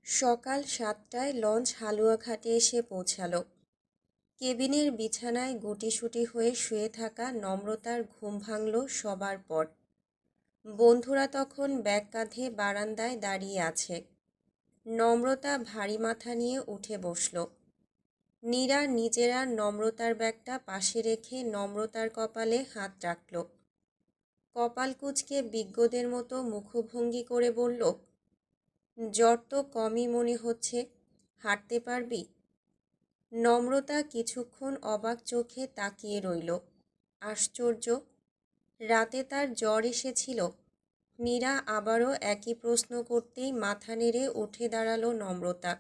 সকাল ৭টায় লঞ্চ হালুয়াঘাটে এসে পৌঁছালো। কেবিনের বিছানায় গুটিসুটি হয়ে শুয়ে থাকা নম্রতার ঘুম ভাঙল সবার পর। বন্ধুরা তখন ব্যাগ কাঁধে বারান্দায় দাঁড়িয়ে আছে। নম্রতা ভারী মাথা নিয়ে উঠে বসল। নীরা নিজেরা নম্রতার ব্যাগটা পাশে রেখে নম্রতার কপালে হাত রাখল। কপাল কুঁচকে বিজ্ঞদের মতো মুখভঙ্গি করে বলল, জ্বর তো কমই মনে হচ্ছে, হাঁটতে পারবি? নম্রতা কিছুক্ষণ অবাক চোখে তাকিয়ে রইল। আশ্চর্য, রাতে তার জ্বর এসেছিল। নীরা আবারও একই প্রশ্ন করতেই মাথা নেড়ে উঠে দাঁড়ালো নম্রতা।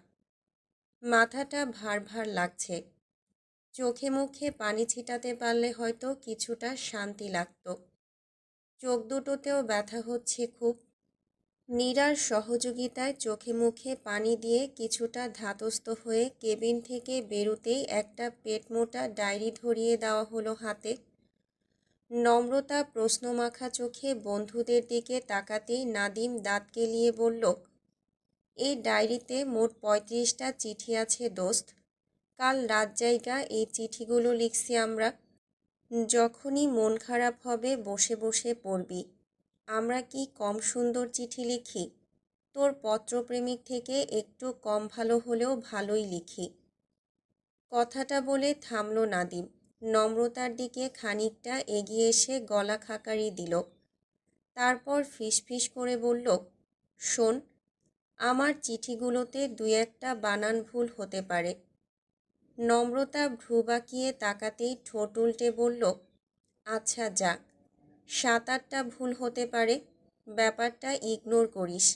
মাথাটা ভার ভার লাগছে। চোখে মুখে পানি ছিটাতে পারলে হয়তো কিছুটা শান্তি লাগত। চোখ দুটোতেও ব্যথা হচ্ছে খুব। নীরার সহযোগিতায় চোখে মুখে পানি দিয়ে কিছুটা ধাতস্থ হয়ে কেবিন থেকে বেরুতেই একটা পেটমোটা ডায়েরি ধরিয়ে দেওয়া হলো হাতে। নম্রতা প্রশ্নমাখা চোখে বন্ধুদের দিকে তাকাতেই নাদিম দাঁত কেলিয়ে বলল, এই ডায়েরিতে মোট ৩৫টা চিঠি আছে দোস্ত। কাল রাত জায়গা এই চিঠিগুলো লিখছি আমরা। যখনই মন খারাপ হবে বসে বসে পড়বি। আমরা কি কম সুন্দর চিঠি লিখি? তোর পত্রপ্রেমিক থেকে একটু কম ভালো হলেও ভালোই লিখি। কথাটা বলে থামল নাদিম। নম্রতার দিকে খানিকটা এগিয়ে এসে গলা খাকারি দিল। তারপর ফিসফিস করে বলল, শোন, আমার চিঠিগুলোতে দুই একটা বানান ভুল হতে পারে। নম্রতা ভ্রু বাঁকিয়ে তাকাতেই ঠোঁট উল্টে বলল, আচ্ছা যাক, ৭-৮টা ভুল হতে পারে, ব্যাপারটা ইগনোর করিস।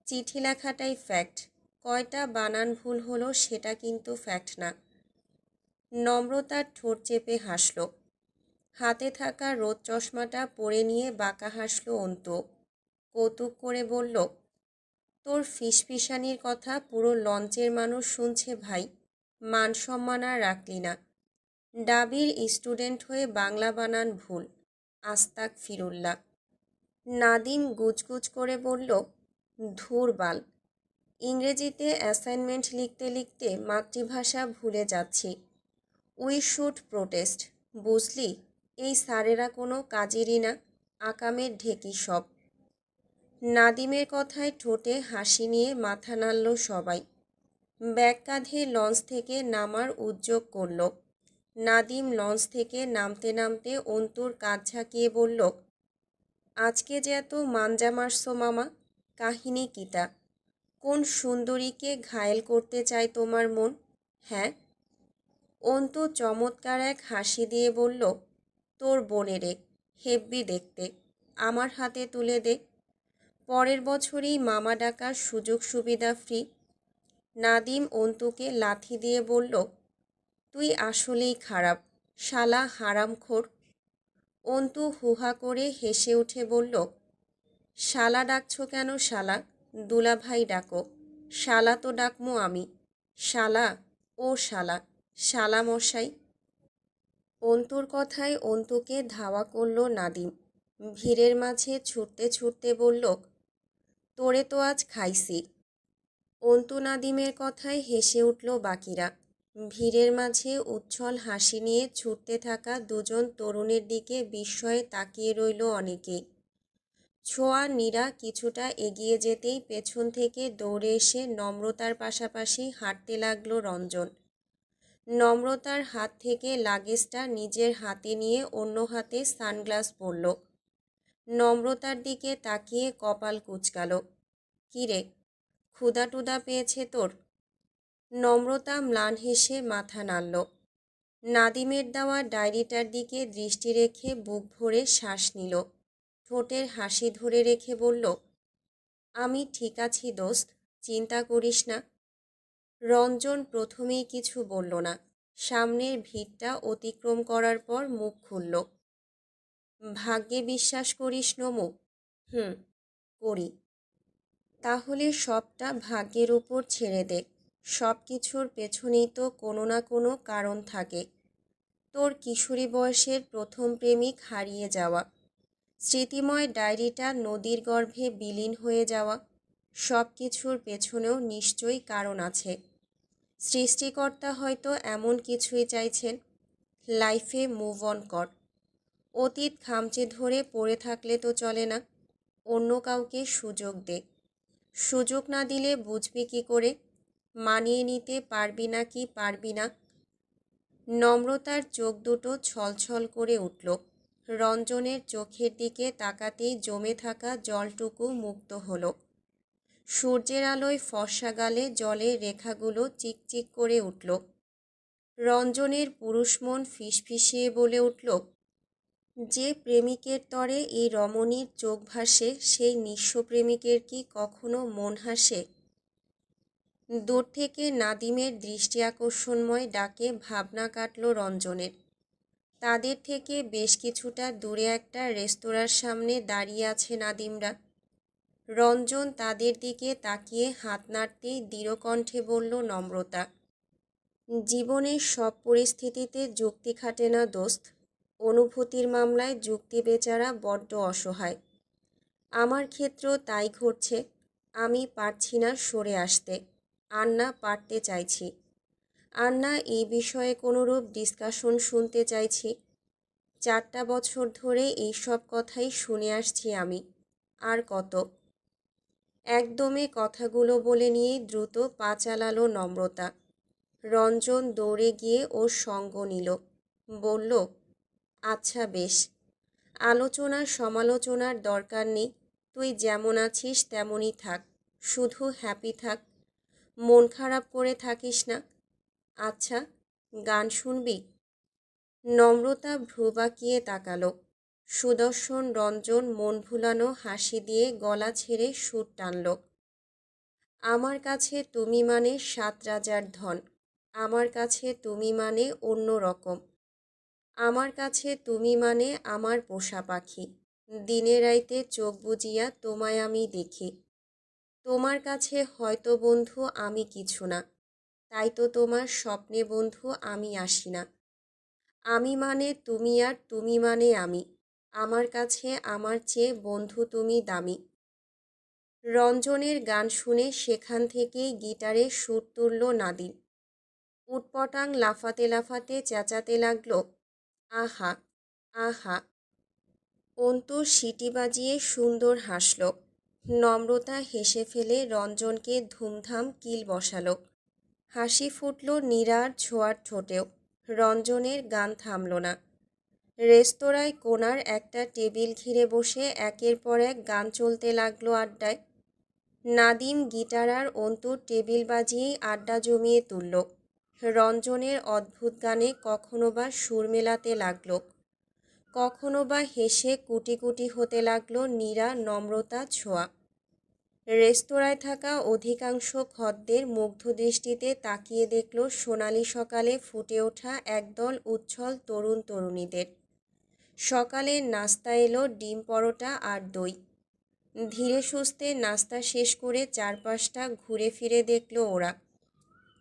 চিঠি লেখাটাই ফ্যাক্ট, কয়টা বানান ভুল হলো সেটা কিন্তু ফ্যাক্ট না। নম্রতার ঠোঁট চেপে হাসল। হাতে থাকা রোদ চশমাটা পরে নিয়ে বাঁকা হাসল অন্তু। কৌতুক করে বলল, তোর ফিসফিসানির কথা পুরো লঞ্চের মানুষ শুনছে ভাই, মান সম্মান আর রাখলি না। ডাবির স্টুডেন্ট হয়ে বাংলা বানান ভুল, আস্তাক ফিরুল্লাহ। নাদিম গুজগুজ করে বলল, ধুর বাল, ইংরেজিতে অ্যাসাইনমেন্ট লিখতে লিখতে মাতৃভাষা ভুলে যাচ্ছি। উই শুড প্রোটেস্ট, বুঝলি? এই স্যারেরা কোনো কাজেরই না, আকামের ঢেকি সব। নাদিমের কথায় ঠোঁটে হাসি নিয়ে মাথা নাড়ল সবাই। ব্যাগ কাঁধে লঞ্চ থেকে নামার উদ্যোগ করল। নাদিম লঞ্চ থেকে নামতে নামতে অন্তুর কাঁধ ঝাঁকিয়ে বলল, আজকে যে এত মাঞ্জা মারছো মামা, কাহিনী কিটা? কোন সুন্দরীকে ঘায়েল করতে চায় তোমার মন? হ্যাঁ? অন্তু চমৎকার এক হাসি দিয়ে বলল, তোর বোনেরে, হেব্বি দেখতে, আমার হাতে তুলে দে। পরের বছরই মামা ডাকার সুযোগ সুবিধা ফ্রি। নাদিম অন্তুকে লাথি দিয়ে বলল, তুই আসলেই খারাপ, শালা হারামখোর। অন্তু হুহা করে হেসে উঠে বলল, শালা ডাকছো কেন শালা? দুলাভাই ডাকো। শালা তো ডাকমু আমি। শালা, ও শালা, শালা মশাই। অন্তুর কথায় অন্তুকে ধাওয়া করল নাদিম। ভিড়ের মাঝে ছুটতে ছুটতে বলল, তোরে তো আজ খাইছি। অন্তু নাদিমের কথায় হেসে উঠল বাকিরা। ভিড়ের মাঝে উচ্ছল হাসি নিয়ে ছুটতে থাকা দুজন তরুণের দিকে বিস্ময়ে তাকিয়ে রইল অনেকেই। ছোঁয়া নীরা কিছুটা এগিয়ে যেতেই পেছন থেকে দৌড়ে এসে নম্রতার পাশাপাশি হাঁটতে লাগলো রঞ্জন। নম্রতার হাত থেকে লাগেজটা নিজের হাতে নিয়ে অন্য হাতে সানগ্লাস পরল। নম্রতার দিকে তাকিয়ে কপাল কুঁচকাল। কিরে, ক্ষুধা টুধা পেয়েছে তোর? নম্রতা ম্লান হেসে মাথা নাড়ল। নাদিমের দেওয়া ডায়েরিটার দিকে দৃষ্টি রেখে বুক ভরে শ্বাস নিল। ঠোঁটের হাসি ধরে রেখে বলল, আমি ঠিক আছি দোস্ত, চিন্তা করিস না। রঞ্জন প্রথমেই কিছু বলল না। সামনের ভিড়টা অতিক্রম করার পর মুখ খুলল। ভাগ্যে বিশ্বাস করিস নমু? করি। তাহলে সবটা ভাগ্যের উপর ছেড়ে দে। সব কিছুর পেছনেই তো কোনো না কোনো কারণ থাকে। তোর কিশোরী বয়সের প্রথম প্রেমিক হারিয়ে যাওয়া, স্মৃতিময় ডায়েরিটা নদীর গর্ভে বিলীন হয়ে যাওয়া, সব কিছুর পেছনেও নিশ্চয়ই কারণ আছে। সৃষ্টিকর্তা হয়তো এমন কিছুই চাইছেন। লাইফে মুভ অন কর। অতীত খামচে ধরে পড়ে থাকলে তো চলে না। অন্য কাউকে সুযোগ দে। সুযোগ না দিলে বুঝবি কি করে মানিয়ে নিতে পারবি না কি পারবি না। নম্রতার চোখ দুটো ছলছল করে উঠল। রঞ্জনের চোখের দিকে তাকাতেই জমে থাকা জলটুকু মুক্ত হলো। সূর্যের আলোয় ফর্সা গালে জলের রেখাগুলো চিকচিক করে উঠল। রঞ্জনের পুরুষ মন ফিসফিসিয়ে বলে উঠল, যে প্রেমিকের তরে এই রমণীর চোখ ভাসে সেই নিঃস্ব প্রেমিকের কি কখনো মন হাসে? দূর থেকে নাদিমের দৃষ্টি আকর্ষণময় ডাকে ভাবনা কাটল রঞ্জনের। তাদের থেকে বেশ কিছুটা দূরে একটা রেস্তোরাঁর সামনে দাঁড়িয়ে আছে নাদিমরা। রঞ্জন তাদের দিকে তাকিয়ে হাত নাড়তেই দৃঢ়কণ্ঠে বলল নম্রতা, জীবনের সব পরিস্থিতিতে যুক্তি খাটে না দোস্ত। অনুভূতির মামলায় যুক্তি বেচারা বড্ড অসহায়। আমার ক্ষেত্রেও তাই ঘটছে। আমি পারছি না সরে আসতে, আর না পারতে চাইছি, আর না এই বিষয়ে কোনোরূপ ডিসকাশন শুনতে চাইছি। 4টা বছর ধরে এই সব কথাই শুনে আসছি আমি। আর কত? একদমে কথাগুলো বলে নিয়ে দ্রুত পা চালালো নম্রতা। রঞ্জন দৌড়ে গিয়ে ওর সঙ্গ নিল। বলল, আচ্ছা বেশ, আলোচনার সমালোচনার দরকার নেই। তুই যেমন আছিস তেমনই থাক, শুধু হ্যাপি থাক, মন খারাপ করে থাকিস না। আচ্ছা, গান শুনবি? নম্রতা ভ্রু বাঁকিয়ে তাকালো। সুদর্শন রঞ্জন মন ভুলানো হাসি দিয়ে গলা ছেড়ে সুর টানল। আমার কাছে তুমি মানে 7 রাজার ধন, আমার কাছে তুমি মানে অন্য রকম, আমার কাছে তুমি মানে আমার পোষা পাখি, দিনে রাইতে চোখ বুজিয়া তোমায় আমি দেখি। তোমার কাছে হয়তো বন্ধু আমি কিছু না, তাই তো তোমার স্বপ্নে বন্ধু আমি আসি না। আমি মানে তুমি আর তুমি মানে আমি, আমার কাছে আমার চেয়ে বন্ধু তুমি দামি। রঞ্জনের গান শুনে সেখান থেকেই গিটারে সুর তুলল নাদিম। উটপটাং লাফাতে লাফাতে চেঁচাতে লাগলো, আহা আহা। অন্তু সিটি বাজিয়ে সুন্দর হাসল। নম্রতা হেসে ফেলে রঞ্জনকে ধুমধাম কিল বসালো। হাসি ফুটল নীরার ছোঁয়ার ঠোঁটেও। রঞ্জনের গান থামল না। রেস্তোরাঁয় কোণার একটা টেবিল ঘিরে বসে একের পর এক গান চলতে লাগলো আড্ডায়। নাদিম গিটার আর অন্তুর টেবিল বাজিয়েই আড্ডা জমিয়ে তুলল। রঞ্জনের অদ্ভুত গানে কখনো বা সুর মেলাতে লাগলো, কখনো বা হেসে কুটি কুটি হতে লাগলো নীরা নম্রতা ছোঁয়া। রেস্তোরাঁয় থাকা অধিকাংশ খদ্দের মুগ্ধ দৃষ্টিতে তাকিয়ে দেখল সোনালি সকালে ফুটে ওঠা একদল উচ্ছল তরুণ তরুণীদের। সকালের নাস্তা এলো ডিম পরোটা আর দই। ধীরে সুস্থে নাস্তা শেষ করে চারপাশটা ঘুরে ফিরে দেখল ওরা।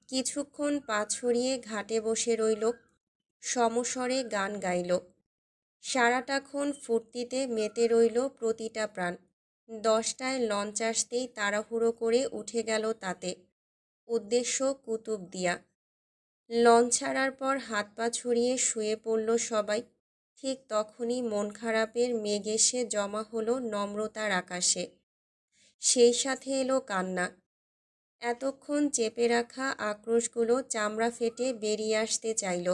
কিছুক্ষণ পা ছড়িয়ে ঘাটে বসে রইল, সমস্বরে গান গাইল। সারাটাক্ষণ ফুর্তিতে মেতে রইল প্রতিটা প্রাণ। 10টায় লঞ্চ আসতেই তাড়াহুড়ো করে উঠে গেল তাতে। উদ্দেশ্য কুতুবদিয়া। লঞ্চ ছাড়ার পর হাত পা ছড়িয়ে শুয়ে পড়ল সবাই। ঠিক তখনই মন খারাপের মেঘ এসে জমা হলো নম্রতার আকাশে। সেই সাথে এলো কান্না। এতক্ষণ চেপে রাখা আক্রোশগুলো চামড়া ফেটে বেরিয়ে আসতে চাইল।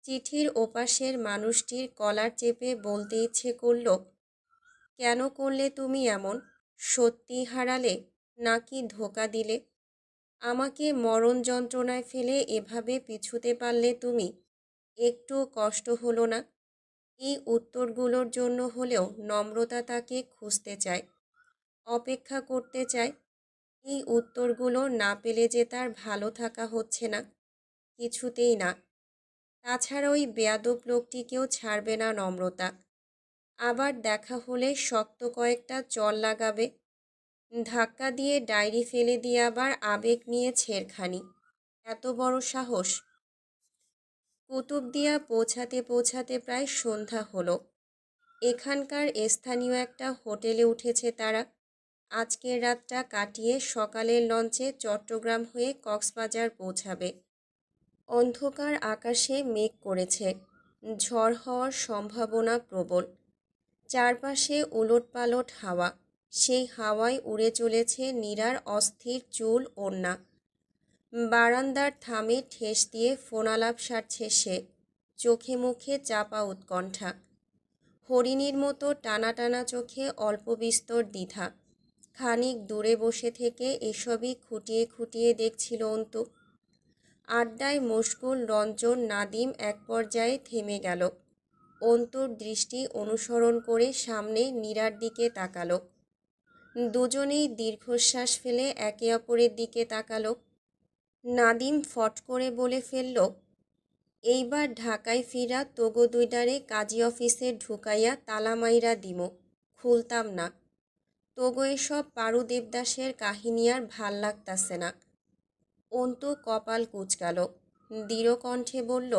চিঠির ওপাশের মানুষটির কলার চেপে বলতে ইচ্ছে করল, কেন করলে তুমি এমন? সত্যি হারালে নাকি ধোঁকা দিলে? আমাকে মরণ যন্ত্রণায় ফেলে এভাবে পিছুতে পারলে তুমি? একটু কষ্ট হলো না? এই উত্তরগুলোর জন্য হলেও নম্রতা তাকে খুঁজতে চায়, অপেক্ষা করতে চায়। এই উত্তরগুলো না পেলে যে তার ভালো থাকা হচ্ছে না, কিছুতেই না। তাছাড়া ওই বেয়াদব লোকটিকেও ছাড়বে না নম্রতা। আবার দেখা হলে শক্ত কয়েকটা চল লাগাবে, ধাক্কা দিয়ে ডায়েরি ফেলে দিয়ে আবার আবেগ নিয়ে ছেড়খানি। এত বড় সাহস! কুতুবদিয়া পৌঁছাতে পৌঁছাতে প্রায় সন্ধ্যা হলো। এখানকার স্থানীয় একটা হোটেলে উঠেছে তারা। আজকের রাতটা কাটিয়ে সকালের লঞ্চে চট্টগ্রাম হয়ে কক্সবাজার পৌঁছাবে। অন্ধকার আকাশে মেঘ করেছে, ঝড় হওয়ার সম্ভাবনা প্রবল। চারপাশে উলটপালট হাওয়া, সেই হাওয়ায় উড়ে চলেছে নীরার অস্থির চুল ওড়না। বারান্দার থামে ঠেস দিয়ে ফোনালাপ সারছে সে, চোখে মুখে চাপা উৎকণ্ঠা। হরিণীর মতো টানা টানা চোখে অল্প বিস্তর দ্বিধা। খানিক দূরে বসে থেকে এসবই খুঁটিয়ে খুঁটিয়ে দেখছিল অন্তু। আড্ডায় মশগুল রঞ্জন নাদিম এক পর্যায়ে থেমে গেল। অন্তুর দৃষ্টি অনুসরণ করে সামনে নীরার দিকে তাকালো। দুজনেই দীর্ঘশ্বাস ফেলে একে অপরের দিকে তাকালো। নাদিম ফট করে বলে ফেলল, এইবার ঢাকায় ফিরা তোগো দুইডারে কাজী অফিসে ঢুকাইয়া তালা মাইরা দিমো, খুলতাম না। তোগো এসব পারু দেবদাসের কাহিনী আর ভাল লাগতাছে না। অন্তু কপাল কুঁচকাল, দৃঢ় কণ্ঠে বলল,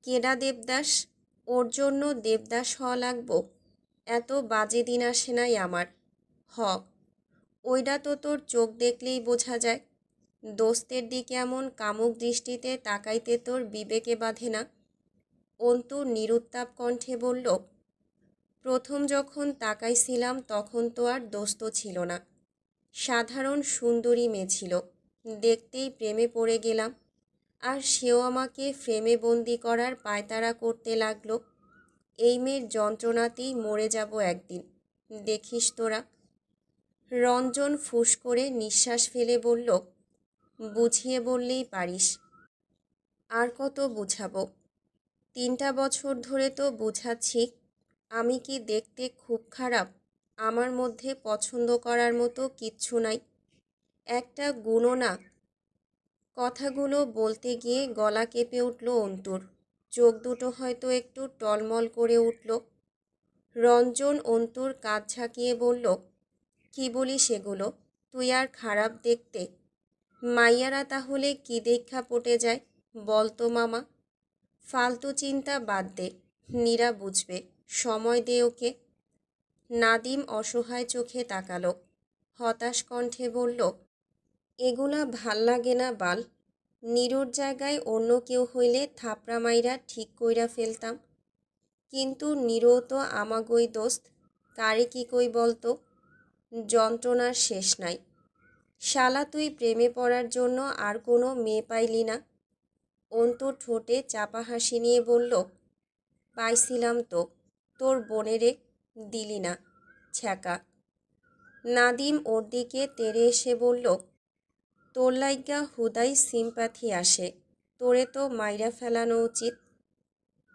কেডা দেবদাস? ওর জন্য দেবদাস হওয়া লাগবো? এত বাজে দিন আসে নাই আমার। হ, ওইডা তো তোর চোখ দেখলেই বোঝা যায়। দোস্তের দিকে এমন কামুক দৃষ্টিতে তাকাইতে তোর বিবেকে বাঁধে না? অন্তু নিরুত্তাপ কণ্ঠে বলল, প্রথম যখন তাকাইছিলাম তখন তো আর দোস্ত ছিল না, সাধারণ সুন্দরী মেয়ে ছিল। দেখতেই প্রেমে পড়ে গেলাম, আর সেও আমাকে ফ্রেমে বন্দি করার পায়তারা করতে লাগলো। এই মেয়ের যন্ত্রণাতেই মরে যাব একদিন, দেখিস তোরা। রঞ্জন ফুঁস করে নিঃশ্বাস ফেলে বলল, বুঝিয়ে বললেই পারিস। আর কত বুঝাবো? 3টা বছর ধরে তো বুঝাচ্ছি। আমি কি দেখতে খুব খারাপ? আমার মধ্যে পছন্দ করার মতো কিচ্ছু নাই, একটা গুণও না। কথাগুলো বলতে গিয়ে গলা কেঁপে উঠল অন্তুর, চোখ দুটো হয়তো একটু টলমল করে উঠল। রঞ্জন অন্তুর কাঁধ ঝাঁকিয়ে বলল, কি বলি সেগুলো? তুই আর খারাপ দেখতে? মাইয়ারা তাহলে কি দেখা পটে যায় বলতো মামা? ফালতু চিন্তা বাদ দে, নীরা বুঝবে, সময় দে ওকে। নাদিম অসহায় চোখে তাকালো, হতাশ কণ্ঠে বলল, এগুলা ভাল লাগে না বাল। নীরুর জায়গায় অন্য কেউ হইলে থাপড়া মাইরা ঠিক কইরা ফেলতাম, কিন্তু নীরও তো আমাগোই দোস্ত, কারে কি কই বলতো? যন্ত্রণার শেষ নাই। শালা তুই প্রেমে পড়ার জন্য আর কোনো মেয়ে পাইলি না? অন্তু ঠোঁটে চাপা হাসি নিয়ে বলল, পাইছিলাম তো, তোর বোনেরে দিলি না, ছ্যাঁকা। নাদিম ওর দিকে তেড়ে এসে বলল, তোর লাইগা হুদাই সিম্প্যাথি আসে, তোরে তো মাইরা ফেলানো উচিত।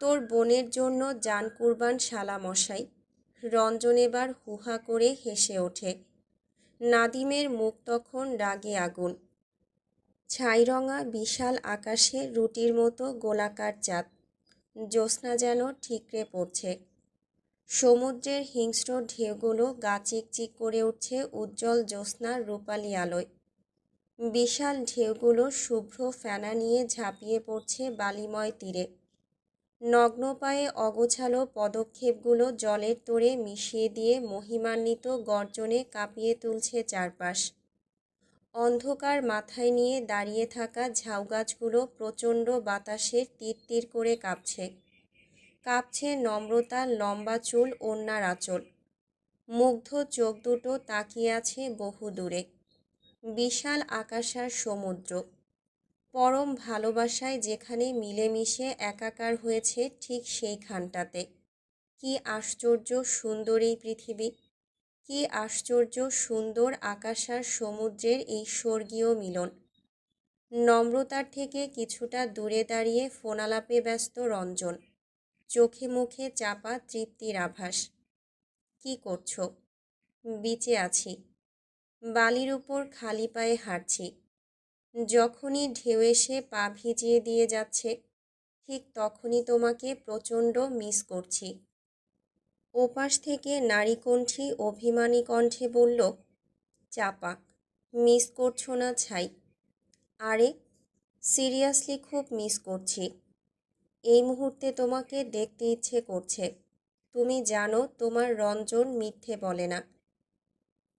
তোর বোনের জন্য জান কুরবান শালা মশাই। রঞ্জন এবার হুহা করে হেসে ওঠে। নাদিমের মুখ তখন রাগে আগুন। ছাইরঙা বিশাল আকাশে রুটির মতো গোলাকার চাঁদ, জ্যোৎস্না যেন ঠিকরে পড়ছে। সমুদ্রের হিংস্র ঢেউগুলো গা চিকচিক করে উঠছে উজ্জ্বল জ্যোৎস্নার রূপালী আলোয়। বিশাল ঢেউগুলো শুভ্র ফেনা নিয়ে ঝাঁপিয়ে পড়ছে বালিময় তীরে। নগ্ন পায়ে অগোছালো পদক্ষেপগুলো জলের তোড়ে মিশিয়ে দিয়ে মহিমান্বিত গর্জনে কাঁপিয়ে তুলছে চারপাশ। অন্ধকার মাথায় নিয়ে দাঁড়িয়ে থাকা ঝাউগাছগুলো প্রচণ্ড বাতাসে তীর করে কাঁপছে। কাঁপছে নম্রতার লম্বা চুল ওড়নার আঁচল। মুগ্ধ চোখ দুটো তাকিয়ে আছে বহু দূরে। বিশাল আকাশ আর সমুদ্র, পরম ভালোবাসায় যেখানে মিলেমিশে একাকার হয়েছে ঠিক সেইখানটাতে। কি আশ্চর্য সুন্দর এই পৃথিবী! কি আশ্চর্য সুন্দর আকাশ আর সমুদ্রের এই স্বর্গীয় মিলন! নম্রতার থেকে কিছুটা দূরে দাঁড়িয়ে ফোনালাপে ব্যস্ত রঞ্জন, চোখে মুখে চাপা তৃপ্তির আভাস। কি করছো? বিচে আছি, বালির উপর খালি পায়ে হাঁটছি। যখনই ঢেউ এসে পা ভিজিয়ে দিয়ে যাচ্ছে, ঠিক তখনই তোমাকে প্রচণ্ড মিস করছি। ওপাশ থেকে নারীকণ্ঠী অভিমানী কণ্ঠে বলল, চাপা, মিস করছো না ছাই? আরে সিরিয়াসলি খুব মিস করছি। এই মুহূর্তে তোমাকে দেখতে ইচ্ছে করছে। তুমি জানো তোমার রঞ্জন মিথ্যে বলে না।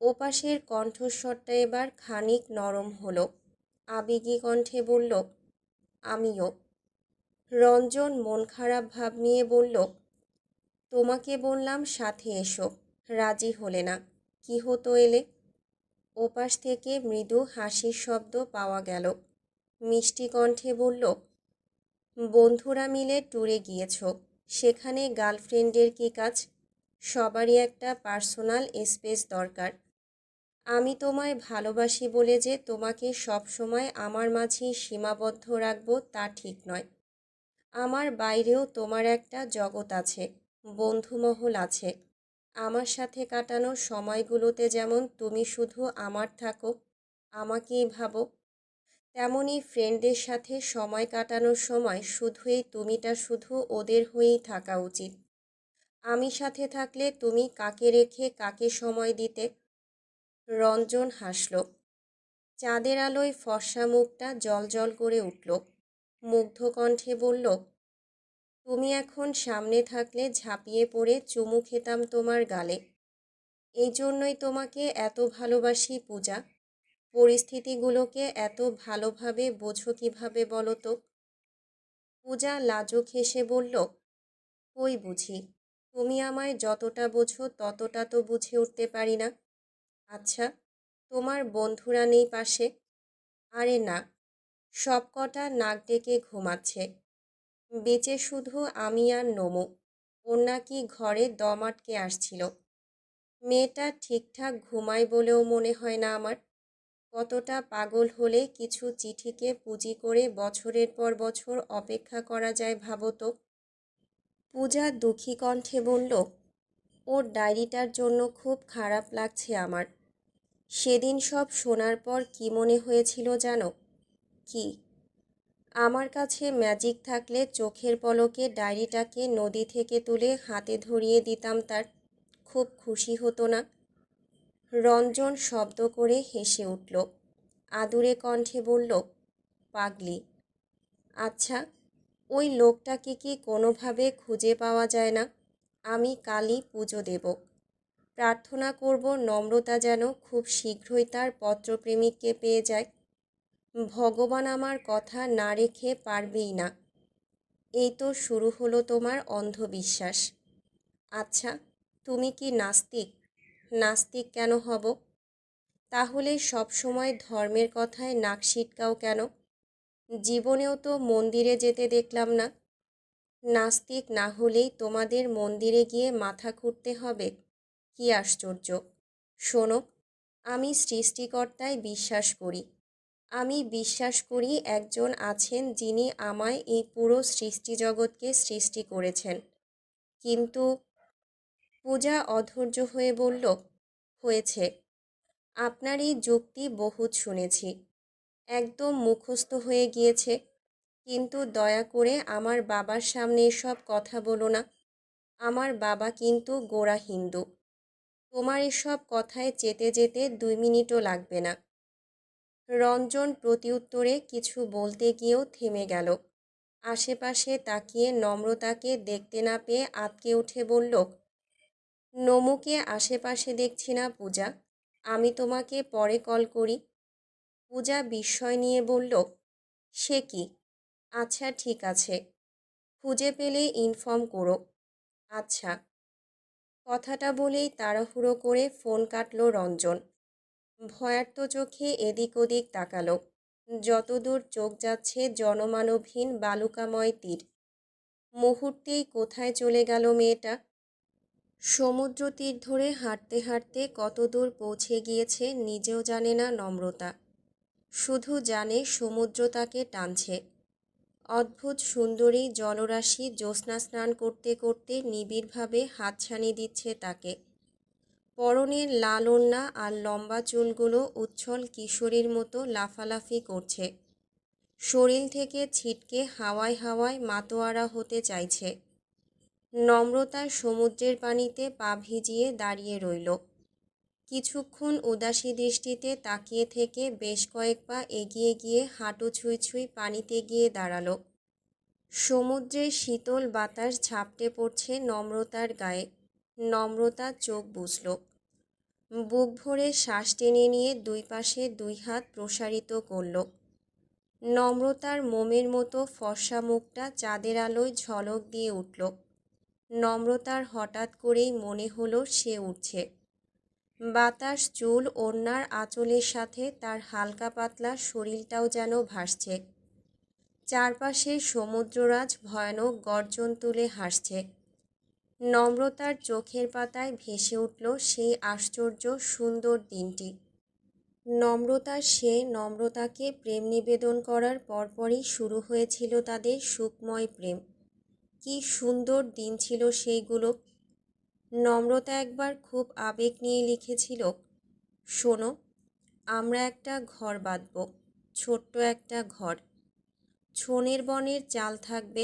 ওপাশের কণ্ঠস্বরটা এবার খানিক নরম হলো। আবেগী কণ্ঠে বলল, আমিও। রঞ্জন মন খারাপ ভাব নিয়ে বলল, তোমাকে বললাম সাথে এসো, রাজি হলে না, কি হতো এলে? ওপাশ থেকে মৃদু হাসির শব্দ পাওয়া গেল। মিষ্টি কণ্ঠে বলল, বন্ধুরা মিলে ট্যুরে গিয়েছ, সেখানে গার্লফ্রেন্ডের কী কাজ? সবারই একটা পার্সোনাল স্পেস দরকার। আমি তোমায় ভালোবাসি বলে যে তোমাকে সব সময় আমার মাঝেই সীমাবদ্ধ রাখবো তা ঠিক নয়। আমার বাইরেও তোমার একটা জগৎ আছে, বন্ধুমহল আছে। আমার সাথে কাটানো সময়গুলোতে যেমন তুমি শুধু আমার থাকো, আমাকেই ভাবো, তেমনি ফ্রেন্ডদের সাথে সময় কাটানোর সময় শুধু এই তুমিটা শুধু ওদের হয়েই থাকা উচিত। আমি সাথে থাকলে তুমি কাকে রেখে কাকে সময় দিতে? রঞ্জন হাসল। চাঁদের আলোয় ফর্সা মুখটা জ্বলজ্বল করে উঠল। মুগ্ধ কণ্ঠে বলল, তুমি এখন সামনে থাকলে ঝাঁপিয়ে পড়ে চুমু খেতাম তোমার গালে। এই জন্যই তোমাকে এত ভালোবাসি পূজা। পরিস্থিতিগুলোকে এত ভালোভাবে বোঝো কিভাবে বলো তো? পূজা লাজুক হেসে বলল, কই বুঝি, তুমি আমায় যতটা বোঝো ততটা তো বুঝে উঠতে পারি না। আচ্ছা, তোমার বন্ধুরা নেই পাশে? আরে না, সব কটা নাক ডেকে ঘুমাচ্ছে। বেঁচে শুধু আমি আর নমু। ওর নাকি ঘরে দম আটকে আসছিল। মেয়েটা ঠিকঠাক ঘুমায় বলেও মনে হয় না আমার। কতটা পাগল হলে কিছু চিঠিকে পুঁজি করে বছরের পর বছর অপেক্ষা করা যায় ভাবো তো। পূজা দুঃখী কণ্ঠে বলল, ওর ডায়েরিটার জন্য খুব খারাপ লাগছে আমার। সেদিন সব শোনার পর কি মনে হয়েছিল জানো? কি? আমার কাছে ম্যাজিক থাকলে চোখের পলকে ডায়েরিটাকে নদী থেকে তুলে হাতে ধরিয়ে দিতাম তার। খুব খুশি হতো না? রঞ্জন শব্দ করে হেসে উঠল। আদুরে কণ্ঠে বলল, পাগলি। আচ্ছা, ওই লোকটাকে কি কোনোভাবে খুঁজে পাওয়া যায় না? আমি কালই পুজো দেব। প্রার্থনা করব নম্রতা যেন খুব শীঘ্রই তার পত্রপ্রেমিককে পেয়ে যায়। ভগবান আমার কথা না রেখে পারবেই না। এই তো শুরু হলো তোমার অন্ধবিশ্বাস। আচ্ছা, তুমি কি নাস্তিক? নাস্তিক কেন হব? তাহলে সব সময় ধর্মের কথায় নাক সিটকাও কেন? জীবনেও তো মন্দিরে যেতে দেখলাম না। নাস্তিক না হলেই তোমাদের মন্দিরে গিয়ে মাথা খুঁড়তে হবে? কি আশ্চর্য! শোনো, আমি সৃষ্টিকর্তায় বিশ্বাস করি। আমি বিশ্বাস করি একজন আছেন যিনি আমায় এই পুরো সৃষ্টিজগৎকে সৃষ্টি করেছেন। কিন্তু পূজা অধৈর্য হয়ে বলল, হয়েছে। আপনার এই যুক্তি বহুত শুনেছি, একদম মুখস্থ হয়ে গিয়েছে। কিন্তু দয়া করে আমার বাবার সামনে এসব কথা বলো না। আমার বাবা কিন্তু গোঁড়া হিন্দু। তোমার এসব কথায় চেতে যেতে 2 মিনিটও লাগবে না। রঞ্জন প্রতিউত্তরে কিছু বলতে গিয়েও থেমে গেল। আশেপাশে তাকিয়ে নম্রতাকে দেখতে না পেয়ে আঁতকে উঠে বলল, নমুকে আশেপাশে দেখছি না পূজা, আমি তোমাকে পরে কল করি। পূজা বিস্ময় নিয়ে বলল, সে কি? আচ্ছা ঠিক আছে, খুঁজে পেলে ইনফর্ম করো। আচ্ছা। কথাটা বলেই তাড়াহুড়ো করে ফোন কাটল রঞ্জন। ভয়ার্ত চোখে এদিক ওদিক তাকালো। যতদূর চোখ যাচ্ছে জনমানবহীন বালুকাময় তীর। মুহূর্তেই কোথায় চলে গেল মেয়েটা? সমুদ্র তীর ধরে হাঁটতে হাঁটতে কতদূর পৌঁছে গিয়েছে নিজেও জানে না নম্রতা। শুধু জানে সমুদ্র তাকে টানছে। অদ্ভুত সুন্দরী জলরাশি জ্যোৎস্না স্নান করতে করতে নিবিড়ভাবে হাতছানি দিচ্ছে তাকে। পরনের লাল ওড়না আর লম্বা চুলগুলো উচ্ছল কিশোরীর মতো লাফালাফি করছে। শরীর থেকে ছিটকে হাওয়ায় হাওয়ায় মাতোয়ারা হতে চাইছে। নম্রতা সমুদ্রের পানিতে পা ভিজিয়ে দাঁড়িয়ে রইল। কিছুক্ষণ উদাসী দৃষ্টিতে তাকিয়ে থেকে বেশ কয়েক পা এগিয়ে গিয়ে হাঁটু ছুঁই ছুঁই পানিতে গিয়ে দাঁড়ালো। সমুদ্রের শীতল বাতাস ঝাপটে পড়ছে নম্রতার গায়ে। নম্রতা চোখ বুজল। বুক ভরে শ্বাস টেনে নিয়ে দুই পাশে দুই হাত প্রসারিত করল। নম্রতার মোমের মতো ফর্সা মুখটা চাঁদের আলোয় ঝলক দিয়ে উঠল। নম্রতার হঠাৎ করেই মনে হলো সে উঠছে। বাতাস চুল ওড়নার আঁচলের সাথে তার হালকা পাতলা শরীরটাও যেন ভাসছে। চারপাশে সমুদ্ররাজ ভয়ানক গর্জন তুলে হাসছে। নম্রতার চোখের পাতায় ভেসে উঠল সেই আশ্চর্য সুন্দর দিনটি। নম্রতাকে প্রেম নিবেদন করার পরপরই শুরু হয়েছিল তাদের সুখময় প্রেম। কি সুন্দর দিন ছিল সেইগুলো। নম্রতা একবার খুব আবেগ নিয়ে লিখেছিল, শোনো, আমরা একটা ঘর বাঁধব, ছোট্ট একটা ঘর। ছনের বনের চাল থাকবে,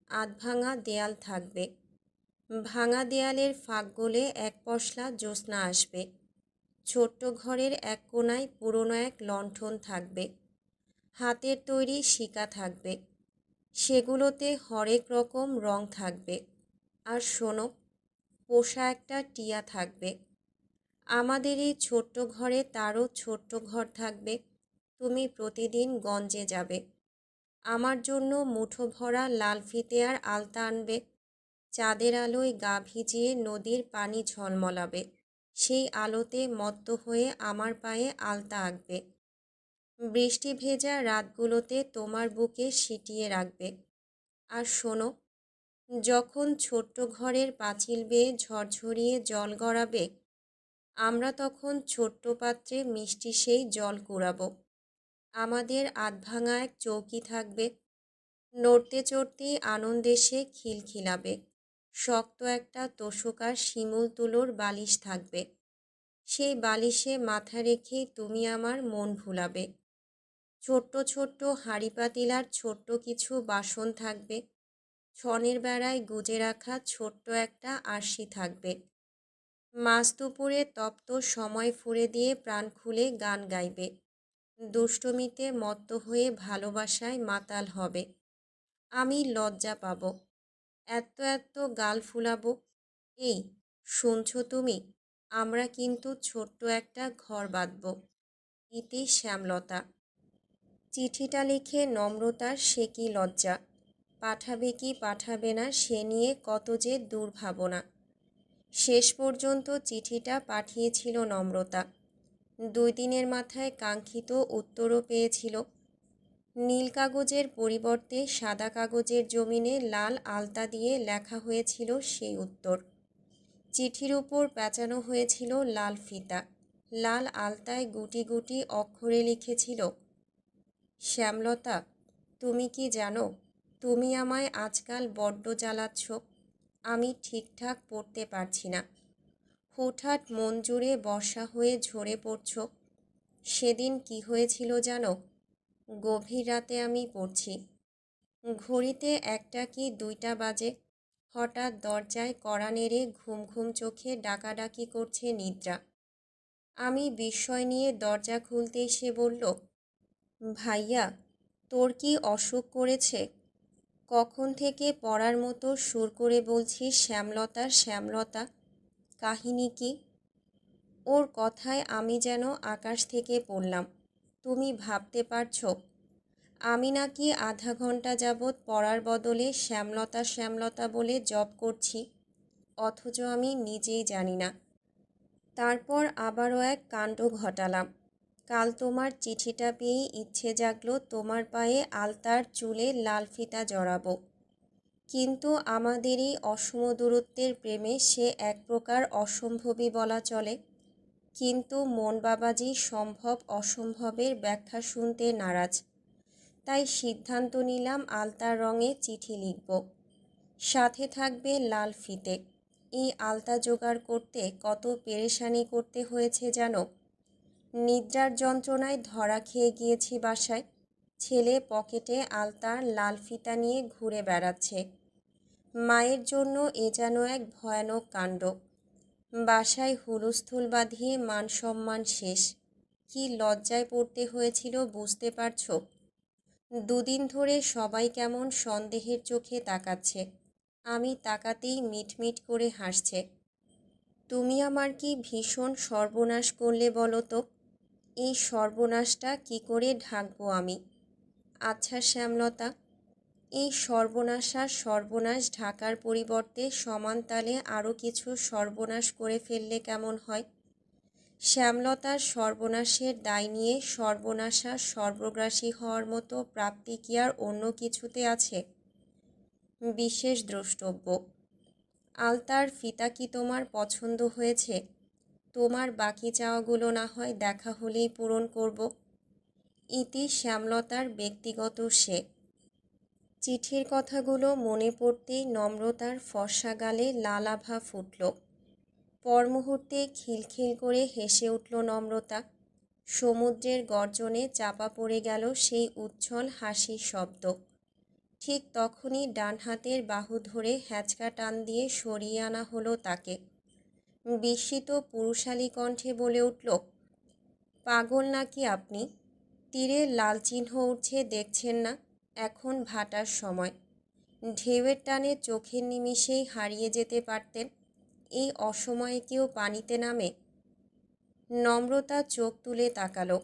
আধভাঙা দেয়াল থাকবে। ভাঙা দেয়ালের ফাঁক গলে এক পশলা জ্যোৎস্না আসবে। ছোট্ট ঘরের এক কোণায় পুরনো এক লণ্ঠন থাকবে। হাতের তৈরি শিকা থাকবে, সেগুলোতে হরেক রকম রং থাকবে। আর শোনো, পোষা একটা টিয়া থাকবে। আমাদের এই ছোট্ট ঘরে তারও ছোট্ট ঘর থাকবে। তুমি প্রতিদিন গঞ্জে যাবে, আমার জন্য মুঠো ভরা লাল ফিতে আর আলতা আনবে। চাঁদের আলোয় গা ভিজিয়ে নদীর পানি ঝলমলাবে, সেই আলোতে মত্ত হয়ে আমার পায়ে আলতা আঁকবে। বৃষ্টি ভেজা রাতগুলোতে তোমার বুকে সিটিয়ে রাখবে। আর শোনো, যখন ছোট্ট ঘরের পাঁচিল বেয়ে ঝরঝরিয়ে জল গড়াবে, আমরা তখন ছোট্ট পাত্রে মিষ্টি সেই জল কুড়াবো। আমাদের আধভাঙা এক চৌকি থাকবে, নড়তে চড়তেই আনন্দে সে খিলখিলাবে। শক্ত একটা তোষকার শিমুল তুলোর বালিশ থাকবে, সেই বালিশে মাথা রেখেই তুমি আমার মন ভুলাবে। ছোট্ট ছোট্ট হাঁড়ি পাতিলার ছোট্ট কিছু বাসন থাকবে। ছনের বেড়ায় গুজে রাখা ছোট্ট একটা আরশি থাকবে। মাঝ দুপুরে তপ্ত সময় ফুঁড়ে দিয়ে প্রাণ খুলে গান গাইবে। দুষ্টমিতে মত্ত হয়ে ভালোবাসায় মাতাল হবে। আমি লজ্জা পাব, এত এত গাল ফুলাবো। এই শুনছো তুমি, আমরা কিন্তু ছোট্ট একটা ঘর বাঁধব। ইতি শ্যামলতা। চিঠিটা লিখে নম্রতার সে কি লজ্জা। পাঠাবে কি পাঠাবে না সে নিয়ে কত যে দুর্ভাবনা। শেষ পর্যন্ত চিঠিটা পাঠিয়েছিল নম্রতা। 2 দিনের মাথায় কাঙ্ক্ষিত উত্তরও পেয়েছিল। নীল কাগজের পরিবর্তে সাদা কাগজের জমিনে লাল আলতা দিয়ে লেখা হয়েছিল সেই উত্তর। চিঠির উপর পেঁচানো হয়েছিল লাল ফিতা। লাল আলতায় গুটি গুটি অক্ষরে লিখেছিল, শ্যামলতা, তুমি কি জানো, তুমি আমায় আজকাল বড্ড জ্বালাচ্ছ। আমি ঠিকঠাক পড়তে পারছি না। হুটহাট মন জুড়ে বর্ষা হয়ে ঝরে পড়ছ। সেদিন কি হয়েছিল জানো? গভীর রাতে আমি পড়ছি। ঘড়িতে 1টা কি 2টা বাজে। হঠাৎ দরজায় কড়া নেড়ে ঘুম ঘুম চোখে ডাকাডাকি করছে নিদ্রা। আমি বিস্ময় নিয়ে দরজা খুলতেই সে বলল, ভাইয়া, তোর কি অসুখ করেছে? কখন থেকে পড়ার মতো সুর করে বলছি শ্যামলতা শ্যামলতা, কাহিনী কি? ওর কথায় আমি যেন আকাশ থেকে পড়লাম। তুমি ভাবতে পারছো আমি নাকি আধা ঘন্টা যাবৎ পড়ার বদলে শ্যামলতা শ্যামলতা বলে জপ করছি, অথচ আমি নিজেই জানি না। তারপর আবারও এক কাণ্ড ঘটালাম। কাল তোমার চিঠিটা পেয়েই ইচ্ছে জাগলো তোমার পায়ে আলতার চুলে লাল ফিতা জড়াবো। কিন্তু আমাদের এই অসম দূরত্বের প্রেমে সে এক প্রকার অসম্ভবই বলা চলে। কিন্তু মন বাবাজি সম্ভব অসম্ভবের ব্যাখ্যা শুনতে নারাজ। তাই সিদ্ধান্ত নিলাম আলতার রঙে চিঠি লিখব, সাথে থাকবে লাল ফিতে। এই আলতা জোগাড় করতে কত পেরেশানি করতে হয়েছে জানো। নিদ্রার যন্ত্রণায় ধরা খেয়ে গিয়েছি বাসায়। ছেলে পকেটে আলতার লাল ফিতা নিয়ে ঘুরে বেড়াচ্ছে। মায়ের জন্য এ যেন এক ভয়ানক কাণ্ড। বাসায় হুলস্থুল বাঁধিয়ে মান সম্মান শেষ। কি লজ্জায় পড়তে হয়েছিল বুঝতে পারছো? 2 দিন ধরে সবাই কেমন সন্দেহের চোখে তাকাচ্ছে। আমি তাকাতেই মিটমিট করে হাসছে। তুমি আমার কি ভীষণ সর্বনাশ করলে বলো তো। এই সর্বনাশটা কি করে ঢাকবো আমি? আচ্ছা শ্যামলতা, এই সর্বনাশার সর্বনাশ ঢাকার পরিবর্তে সমান তালে আরও কিছু সর্বনাশ করে ফেললে কেমন হয়? শ্যামলতার সর্বনাশের দায় নিয়ে সর্বনাশা সর্বগ্রাসী হওয়ার মতো প্রাপ্তি কি আর অন্য কিছুতে আছে? বিশেষ দ্রষ্টব্য, আলতার ফিতা কি তোমার পছন্দ হয়েছে? তোমার বাকি চাওয়াগুলো না হয় দেখা হলেই পূরণ করব। ইতি শ্যামলতার ব্যক্তিগত সে। চিঠির কথাগুলো মনে পড়তেই নম্রতার ফর্সা গালে লাল আভা ফুটল। পর মুহূর্তে খিলখিল করে হেসে উঠল নম্রতা। সমুদ্রের গর্জনে চাপা পড়ে গেল সেই উচ্ছল হাসির শব্দ। ঠিক তখনই ডান হাতের বাহু ধরে হ্যাঁচকা টান দিয়ে সরিয়ে আনা হলো তাকে। বিস্মিত পুরুষালী কণ্ঠে বলে উঠল, পাগল নাকি আপনি? তীরে লাল চিহ্ন উঠছে দেখছেন না? এখন ভাটার সময়। ঢেউয়ের টানে চোখের নিমিষেই হারিয়ে যেতে পারতেন। এই অসময়ে কেউ পানিতে নামে? নম্রতা চোখ তুলে তাকালো।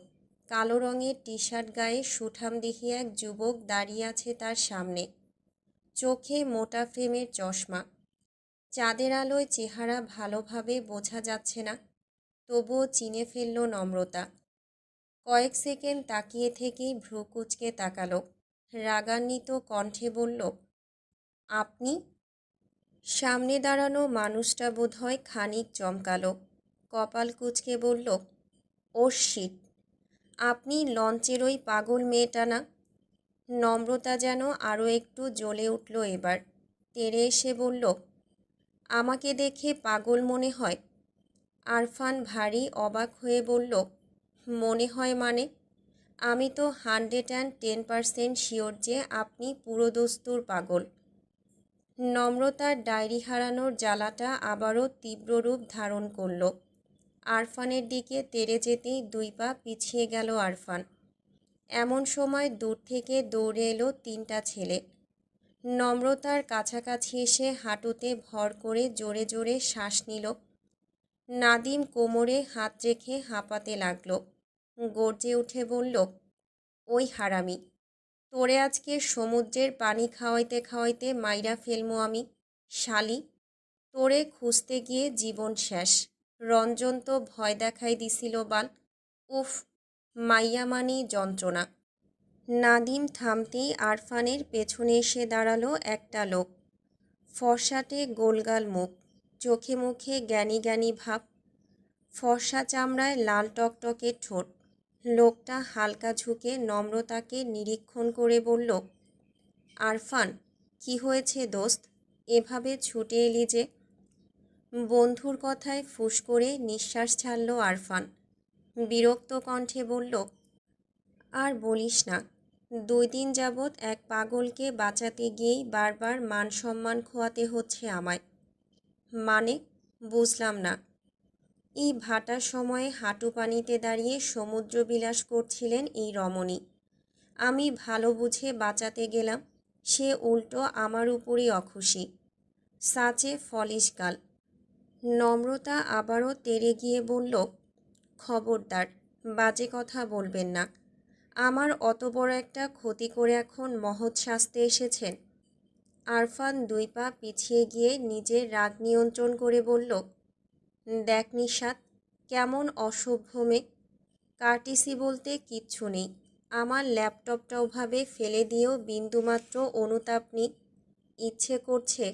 কালো রঙের টি শার্ট গায়ে সুঠামদেহী এক যুবক দাঁড়িয়ে আছে তার সামনে। চোখে মোটা ফ্রেমের চশমা। চাঁদের আলোয় চেহারা ভালোভাবে বোঝা যাচ্ছে না, তবুও চিনে ফেলল নম্রতা। কয়েক সেকেন্ড তাকিয়ে থেকেই ভ্রু কুঁচকে তাকালো। রাগান্বিত কণ্ঠে বলল, আপনি? সামনে দাঁড়ানো মানুষটা বোধহয় খানিক চমকালো। কপাল কুঁচকে বলল, ও শিট, আপনি লঞ্চের ওই পাগল মেয়েটা না? নম্রতা যেন আরও একটু জ্বলে উঠল এবার। তেড়ে এসে বলল, আমাকে দেখে পাগল মনে হয়? আরফান ভারী অবাক হয়ে বলল, মনে হয় মানে? আমি তো 110% শিওর যে আপনি পুরোদস্তুর পাগল। নম্রতার ডায়েরি হারানোর জ্বালাটা আবারও তীব্র রূপ ধারণ করল। আরফানের দিকে তেড়ে যেতেই 2 পা পিছিয়ে গেল আরফান। এমন সময় দূর থেকে দৌড়ে এলো 3টা ছেলে। নম্রতার কাছাকাছি এসে হাঁটুতে ভর করে জোরে জোরে শ্বাস নিল। নাদিম কোমরে হাত রেখে হাঁপাতে লাগল। গর্জে উঠে বলল, ওই হারামি, তোরে আজকে সমুদ্রের পানি খাওয়াইতে খাওয়াইতে মাইরা ফেলমু আমি। শালি, তোরে খুঁজতে গিয়ে জীবন শেষ। রঞ্জন তো ভয় দেখাই দিছিল বাল। উফ, মাইয়া মানি যন্ত্রণা। নাদিম থামতেই আরফানের পেছনে এসে দাঁড়ালো একটা লোক। ফর্সাটে গোলগাল মুখ, চোখে মুখে জ্ঞানী জ্ঞানী ভাব, ফর্সা চামড়ায় লাল টকটকে ঠোঁট। লোকটা হালকা ঝুঁকে নম্রতাকে নিরীক্ষণ করে বলল, আরফান, কি হয়েছে দোস্ত? এভাবে ছুটে এলি যে? বন্ধুর কথায় ফুঁস করে নিঃশ্বাস ছাড়ল আরফান। বিরক্ত কণ্ঠে বলল, আর বলিস না, 2 দিন যাবৎ এক পাগলকে বাঁচাতে গিয়েই বারবার মান সম্মান খোয়াতে হচ্ছে আমায়। মানে বুঝলাম না। এই ভাটার সময়ে হাঁটু পানিতে দাঁড়িয়ে সমুদ্র বিলাস করছিলেন এই রমণী। আমি ভালো বুঝে বাঁচাতে গেলাম, সে উল্টো আমার উপরই অখুশি। সাচে ফলিস গাল। নম্রতা আবারও তেড়ে গিয়ে বলল, খবরদার, বাজে কথা বলবেন না। আমার অত বড় একটা ক্ষতি করে এখন মহৎ শাস্তে এসেছেন। আরফান 2 পা পিছিয়ে গিয়ে নিজের রাগ নিয়ন্ত্রণ করে বলল, দেখ নিশাত, কেমন অসভ্য মেয়ে। কার্টিসি বলতে কিচ্ছু নেই। আমার ল্যাপটপটা ওভাবে ফেলে দিয়েও বিন্দুমাত্র অনুতাপ নেই। ইচ্ছে করছে?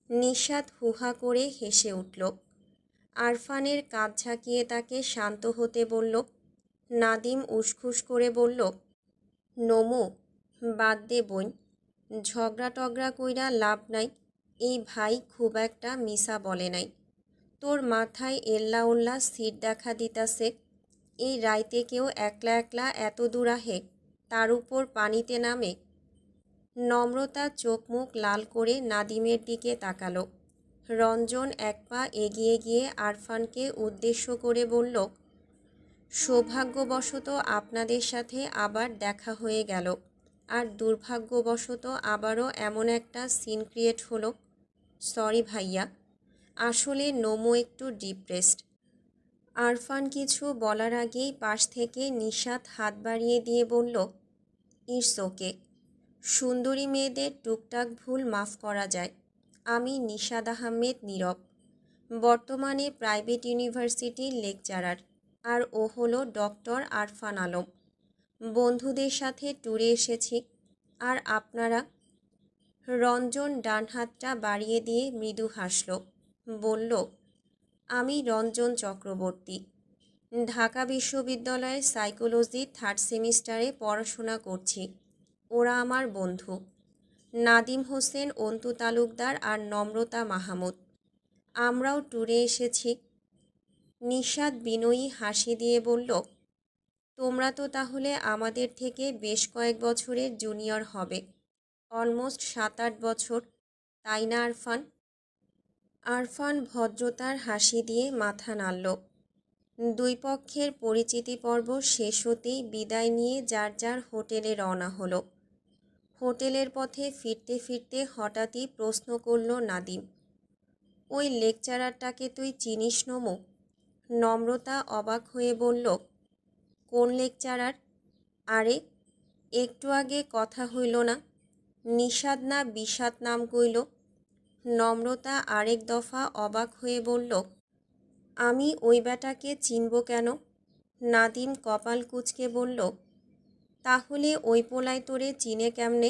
নিশাত হুহা করে হেসে উঠল। আরফানের কাঁধ ঝাঁকিয়ে তাকে শান্ত হতে বলল। নাদিম উসখুস করে বলল, নমু, বাদ দে বোন, ঝগড়া টগড়া কইরা লাভ নাই। এই ভাই খুব একটা মিশা বলে নাই। তোর মাথায় এল্লা ওল্লা সিট দেখা দিতাছে। এই রাইতে কেউ একলা একলা এত দূর আহে, তার উপর পানিতে নামে? নম্রতা চোখ মুখ লাল করে নাদিমের দিকে তাকালো। রঞ্জন 1 পা এগিয়ে গিয়ে আরফানকে উদ্দেশ্য করে বলল, সৌভাগ্যবশত আপনাদের সাথে আবার দেখা হয়ে গেল, আর দুর্ভাগ্যবশত আবারও এমন একটা সিন ক্রিয়েট হলো। সরি ভাইয়া, আসলে নমু একটু ডিপ্রেসড। আরফান কিছু বলার আগেই পাশ থেকে নিশাত হাত বাড়িয়ে দিয়ে বলল, ইটস ওকে, সুন্দরী মেয়েদের টুকটাক ভুল মাফ করা যায়। আমি নিশাদ আহমেদ নীরব, বর্তমানে প্রাইভেট ইউনিভার্সিটির লেকচারার। আর ও হলো ডক্টর আরফান আলম। বন্ধুদের সাথে ট্যুরে এসেছি। আর আপনারা? রঞ্জন ডান হাতটা বাড়িয়ে দিয়ে মৃদু হাসল, বলল, আমি রঞ্জন চক্রবর্তী, ঢাকা বিশ্ববিদ্যালয়ের সাইকোলজি 3rd সেমিস্টারে পড়াশোনা করছি। ওরা আমার বন্ধু, নাদিম হোসেন অন্তু তালুকদার আর নম্রতা মাহমুদ। আমরাও ট্যুরে এসেছি। নিশাদ বিনয়ী হাসি দিয়ে বলল, তোমরা তো তাহলে আমাদের থেকে বেশ কয়েক বছরের জুনিয়র হবে, অলমোস্ট 7-8 বছর, তাই না আরফান? আরফান ভদ্রতার হাসি দিয়ে মাথা নাড়ল। দুই পক্ষের পরিচিতি পর্ব শেষ হতেই বিদায় নিয়ে যার যার হোটেলে রওনা হলো। হোটেলের পথে ফিরতে ফিরতে হঠাৎই প্রশ্ন করল নাদিম, ওই লেকচারারটাকে তুই চিনিস নমু? নম্রতা অবাক হয়ে বলল, কোন লেকচারার? আরে একটু আগে কথা হইল না, নিষাদ না বিষাদ নাম কইল। নম্রতা আরেক দফা অবাক হয়ে বলল, আমি ওই বেটাকে চিনব কেন? নাদিম কপাল কুঁচকে বলল, তাহলে ওই পোলাই তোরে চিনে কেমনে?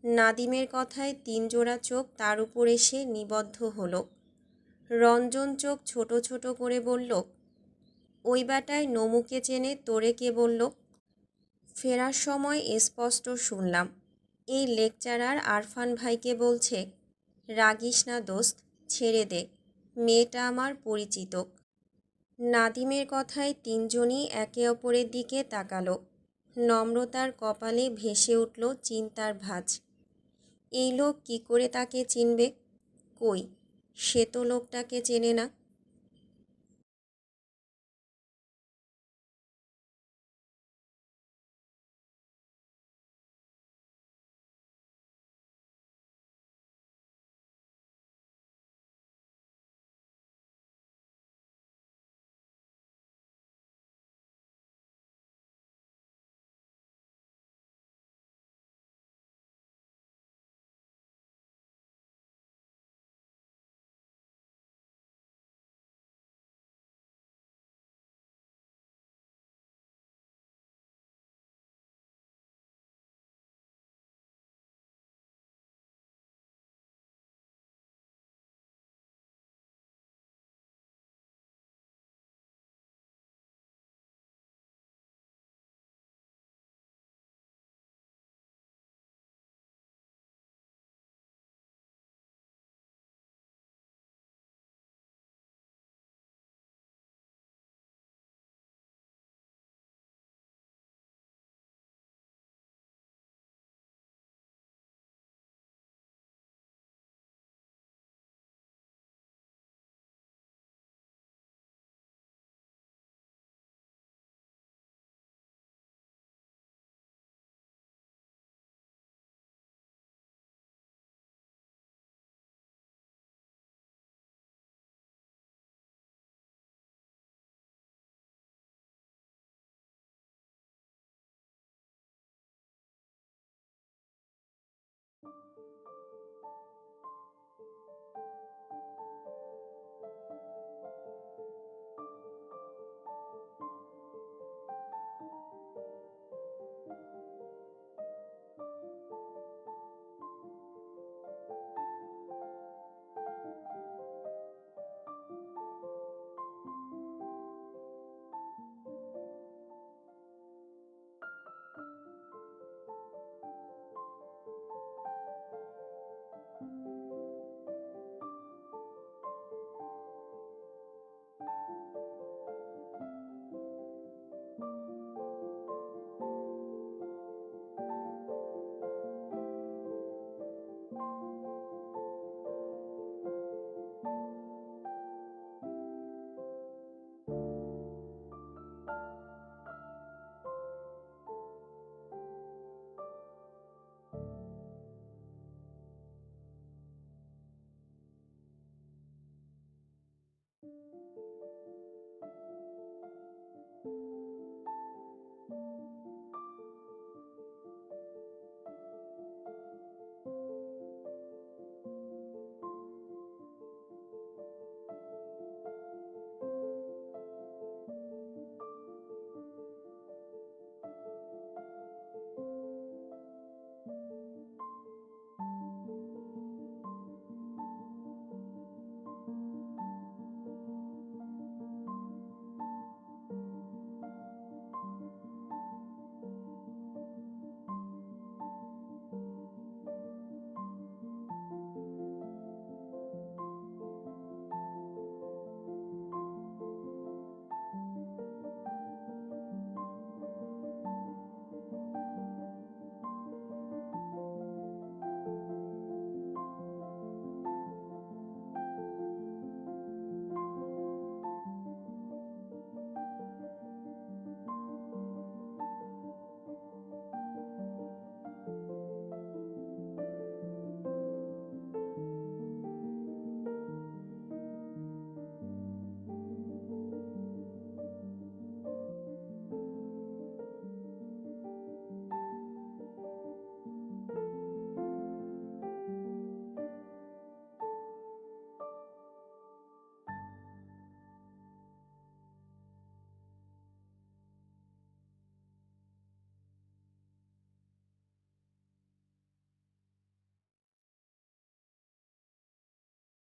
নাদিমের কথায় 3 জোড়া চোখ তার উপর এসে নিবদ্ধ হলো। রঞ্জন চোখ ছোট ছোট করে বলল, ওই বেটায় নমুকে চেনে, তোরে কে বলল? ফেরার সময় স্পষ্ট শুনলাম, এই লেকচারার আরফান ভাইকে বলছে, রাগিস না দোস্ত, ছেড়ে দে, মেয়েটা আমার পরিচিত। নাদিমের কথায় 3 জনই একে অপরের দিকে তাকালো। নম্রতার কপালে ভেসে উঠল চিন্তার ভাঁজ। এই লোক কি করে তাকে চিনবে? কই, সে তো লোকটাকে চেনে না।